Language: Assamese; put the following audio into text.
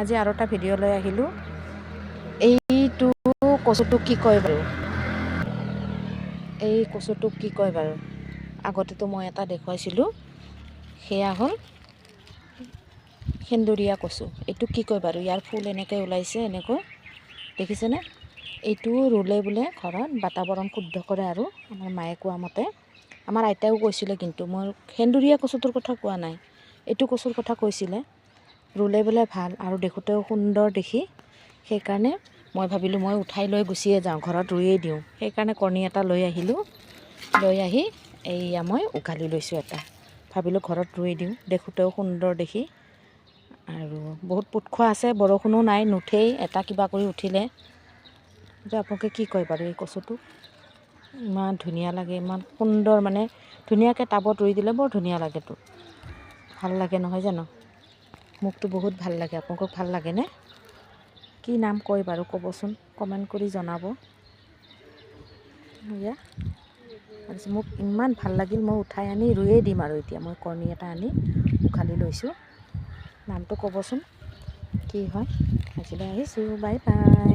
আজি আৰু এটা ভিডিঅ' লৈ আহিলোঁ। এইটো কচুটোক কি কয় বাৰু? এই কচুটোক কি কয় বাৰু? আগতেতো মই এটা দেখুৱাইছিলোঁ, সেয়া হ'ল সেন্দুৰীয়া কচু। এইটো কি কয় বাৰু? ইয়াৰ ফুল এনেকৈ ওলাইছে, এনেকৈ দেখিছেনে? এইটো ৰুলে বোলে ঘৰত বাতাবৰণ শুদ্ধ কৰে আৰু আমাৰ মায়ে কোৱা মতে। আমাৰ আইতাও কৈছিলে, কিন্তু মই সেন্দুৰীয়া কচুটোৰ কথা কোৱা নাই, এইটো কচুৰ কথা কৈছিলে। ৰুলে বোলে ভাল আৰু দেখোঁতেও সুন্দৰ দেখি, সেইকাৰণে মই ভাবিলোঁ মই উঠাই লৈ গুচিয়ে যাওঁ, ঘৰত ৰুইয়ে দিওঁ। সেইকাৰণে কণী এটা লৈ আহিলোঁ, লৈ আহি এইয়া মই উঘালি লৈছোঁ এটা। ভাবিলোঁ ঘৰত ৰুই দিওঁ, দেখোঁতেও সুন্দৰ দেখি আৰু বহুত পোত খোৱা আছে, বৰষুণো নাই, নুঠেই, এটা কিবা কৰি উঠিলে। যে আপোনালোকে কি কয় বাৰু এই কচুটো? ইমান ধুনীয়া লাগে, ইমান সুন্দৰ, মানে ধুনীয়াকৈ টাবত ৰুই দিলে বৰ ধুনীয়া লাগেতো। ভাল লাগে নহয় জানো? মোকতো বহুত ভাল লাগে। আপোনালোকক ভাল লাগেনে? কি নাম কয় বাৰু ক'বচোন, কমেণ্ট কৰি জনাব। এয়া তাৰপিছত মোক ইমান ভাল লাগিল, মই উঠাই আনি ৰুইয়ে দিম আৰু এতিয়া মই কণী এটা আনি উঘালি লৈছোঁ। নামটো ক'বচোন কি হয়? আজিলৈ আহিছোঁ, বাই বাই।